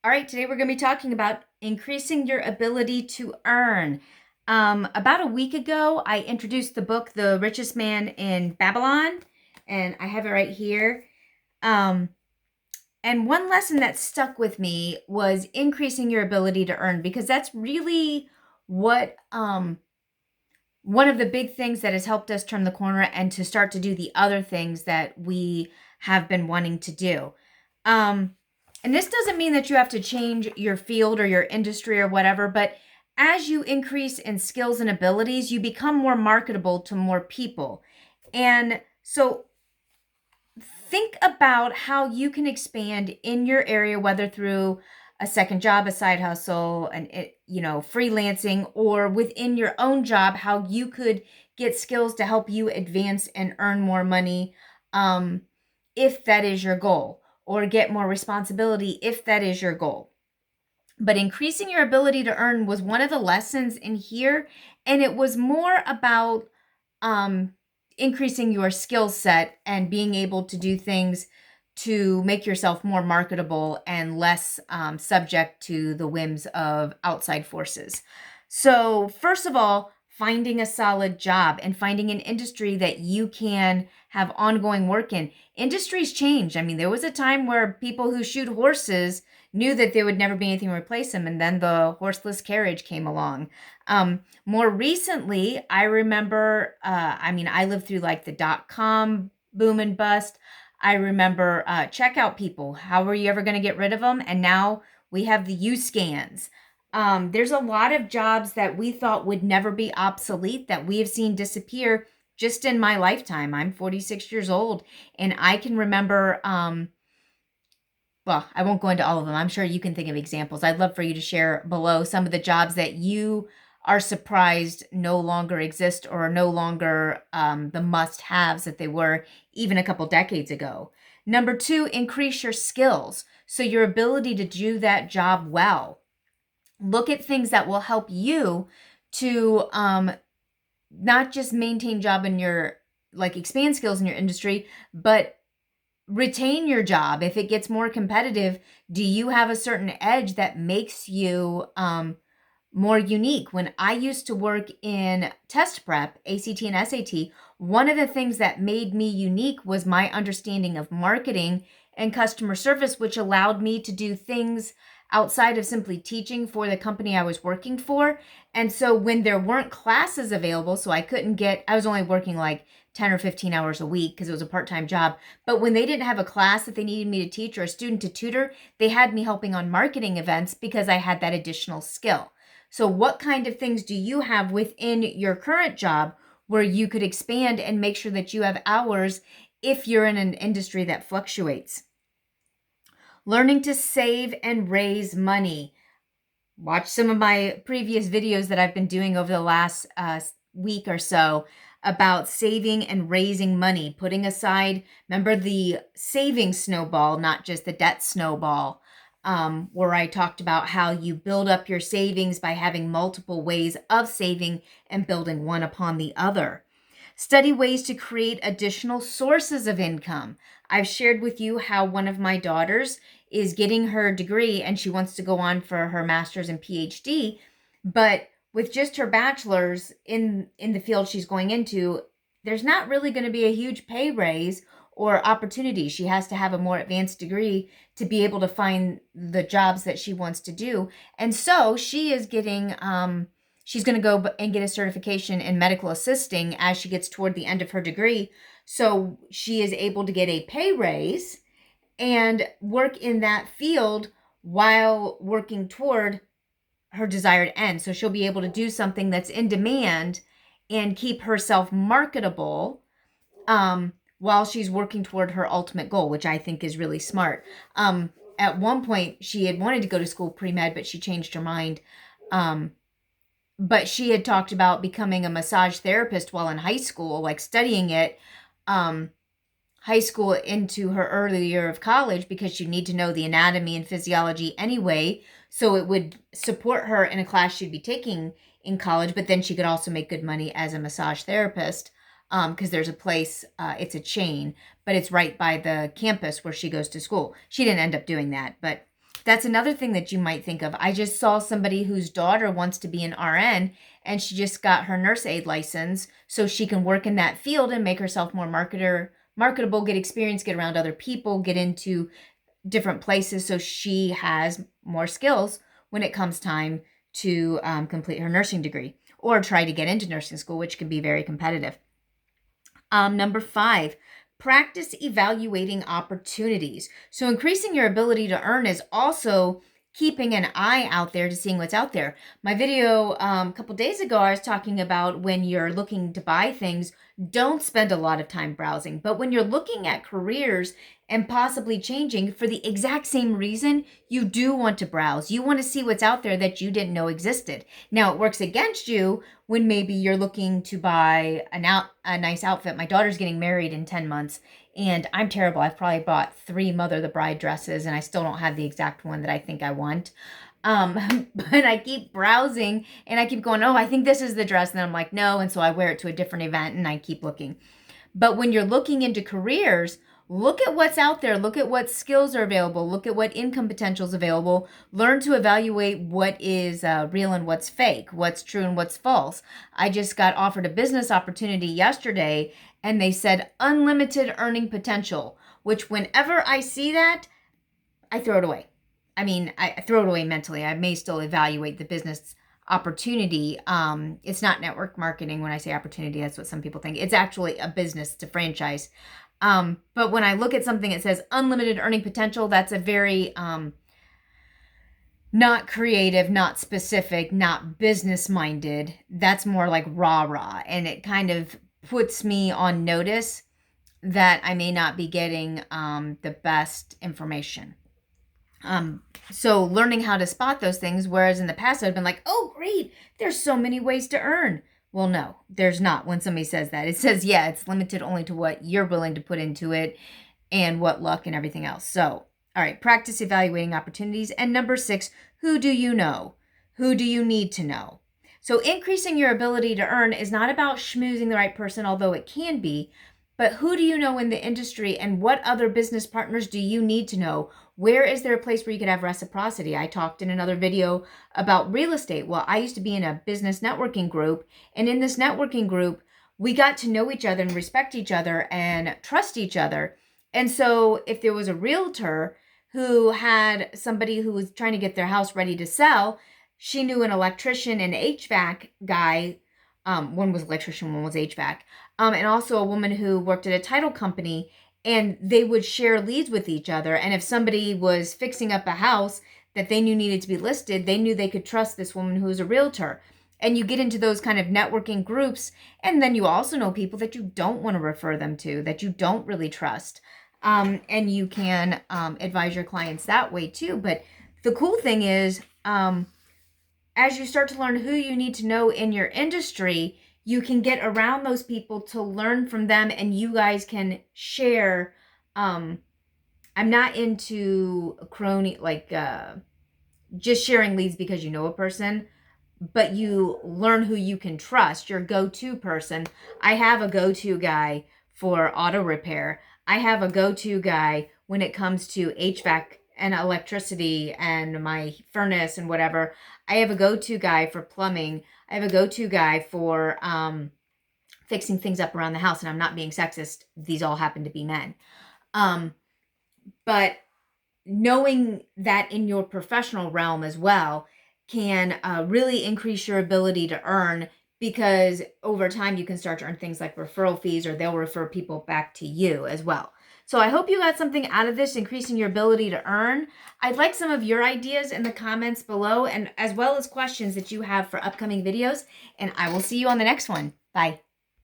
All right, today we're going to be talking about increasing your ability to earn. About a week ago, I introduced the book, The Richest Man in Babylon, and I have it right here. Um, and one lesson that stuck with me was increasing your ability to earn, because that's really what one of the big things that has helped us turn the corner and to start to do the other things that we have been wanting to do. Um, and this doesn't mean that you have to change your field or your industry or whatever, but as you increase in skills and abilities, you become more marketable to more people. And so think about how you can expand in your area, whether through a second job, a side hustle, and freelancing, or within your own job, how you could get skills to help you advance and earn more money, um, if that is your goal, or get more responsibility if that is your goal. But increasing your ability to earn was one of the lessons in here, and it was more about um, increasing your skill set and being able to do things to make yourself more marketable and less subject to the whims of outside forces. So, first of all, finding a solid job and finding an industry that you can have ongoing work in. Industries change. I mean, there was a time where people who shoot horses knew that there would never be anything to replace them, and then the horseless carriage came along. More recently, I remember, I lived through like the .com boom and bust. I remember checkout people. How were you ever going to get rid of them? And now we have the U-scans. There's a lot of jobs that we thought would never be obsolete that we have seen disappear just in my lifetime. I'm 46 years old, and I can remember, well, I won't go into all of them. I'm sure you can think of examples. I'd love for you to share below some of the jobs that you are surprised no longer exist or are no longer the must-haves that they were even a couple decades ago. Number two, increase your skills. So your ability to do that job well. Look at things that will help you to not just maintain job in your, like expand skills in your industry, but retain your job. If it gets more competitive, do you have a certain edge that makes you more unique? When I used to work in test prep, ACT and SAT, one of the things that made me unique was my understanding of marketing and customer service, which allowed me to do things outside of simply teaching for the company I was working for. And so when there weren't classes available, so I was only working like 10 or 15 hours a week because it was a part-time job. But when they didn't have a class that they needed me to teach or a student to tutor, they had me helping on marketing events because I had that additional skill. So what kind of things do you have within your current job where you could expand and make sure that you have hours if you're in an industry that fluctuates? Learning to save and raise money. Watch some of my previous videos that I've been doing over the last week or so about saving and raising money, putting aside, remember the saving snowball, not just the debt snowball, where I talked about how you build up your savings by having multiple ways of saving and building one upon the other. Study ways to create additional sources of income. I've shared with you how one of my daughters is getting her degree and she wants to go on for her master's and PhD, but with just her bachelor's in the field she's going into, there's not really going to be a huge pay raise or opportunity. She has to have a more advanced degree to be able to find the jobs that she wants to do. And so she is getting she's going to go and get a certification in medical assisting as she gets toward the end of her degree. So she is able to get a pay raise and work in that field while working toward her desired end. So she'll be able to do something that's in demand and keep herself marketable while she's working toward her ultimate goal, which I think is really smart. At one point, she had wanted to go to school pre-med, but she changed her mind. But she had talked about becoming a massage therapist while in high school, like studying it, high school into her early year of college, because you need to know the anatomy and physiology anyway. So it would support her in a class she'd be taking in college, but then she could also make good money as a massage therapist because there's a place, it's a chain, but it's right by the campus where she goes to school. She didn't end up doing that, but That's another thing that you might think of. I just saw somebody whose daughter wants to be an RN, and she just got her nurse aide license so she can work in that field and make herself more marketable, get experience, get around other people, get into different places so she has more skills when it comes time to complete her nursing degree or try to get into nursing school, which can be very competitive. Number 5, practice evaluating opportunities. So increasing your ability to earn is also keeping an eye out there to seeing what's out there. My video a couple days ago, I was talking about when you're looking to buy things, don't spend a lot of time browsing. But when you're looking at careers and possibly changing for the exact same reason, you do want to browse. You want to see what's out there that you didn't know existed. Now, it works against you when maybe you're looking to buy a nice outfit. My daughter's getting married in 10 months, and I'm terrible. I've probably bought 3 Mother of the Bride dresses, and I still don't have the exact one that I think I want. But I keep browsing, and I keep going, oh, I think this is the dress. And then I'm like, no. And so I wear it to a different event, and I keep looking. But when you're looking into careers, look at what's out there. Look at what skills are available. Look at what income potential is available. Learn to evaluate what is real and what's fake, what's true and what's false. I just got offered a business opportunity yesterday, and they said unlimited earning potential, which whenever I see that, I throw it away. I mean, I throw it away mentally. I may still evaluate the business opportunity. It's not network marketing. When I say opportunity, that's what some people think. It's actually a business, it's a franchise. But when I look at something that says unlimited earning potential, that's a very not creative, not specific, not business minded. That's more like rah-rah. And it kind of puts me on notice that I may not be getting the best information. So learning how to spot those things, whereas in the past I've been like, oh, great, there's so many ways to earn. Well, no, there's not when somebody says that. It says, yeah, it's limited only to what you're willing to put into it and what luck and everything else. So, all right, practice evaluating opportunities. And number 6, who do you know? Who do you need to know? So increasing your ability to earn is not about schmoozing the right person, although it can be, but who do you know in the industry and what other business partners do you need to know? Where is there a place where you could have reciprocity? I talked in another video about real estate. Well, I used to be in a business networking group, and in this networking group, we got to know each other and respect each other and trust each other. And so if there was a realtor who had somebody who was trying to get their house ready to sell, she knew an electrician and HVAC guy. One was electrician, one was HVAC. And also a woman who worked at a title company, and they would share leads with each other. And if somebody was fixing up a house that they knew needed to be listed, they knew they could trust this woman who was a realtor. And you get into those kind of networking groups, and then you also know people that you don't want to refer them to, that you don't really trust. And you can advise your clients that way too. But the cool thing is, as you start to learn who you need to know in your industry, you can get around those people to learn from them, and you guys can share. I'm not into crony, like just sharing leads because you know a person, but you learn who you can trust, your go-to person. I have a go-to guy for auto repair. I have a go-to guy when it comes to HVAC and electricity and my furnace and whatever. I have a go-to guy for plumbing. I have a go-to guy for fixing things up around the house. And I'm not being sexist. These all happen to be men. But knowing that in your professional realm as well can really increase your ability to earn, because over time you can start to earn things like referral fees, or they'll refer people back to you as well. So I hope you got something out of this, increasing your ability to earn. I'd like some of your ideas in the comments below, and as well as questions that you have for upcoming videos. And I will see you on the next one. Bye.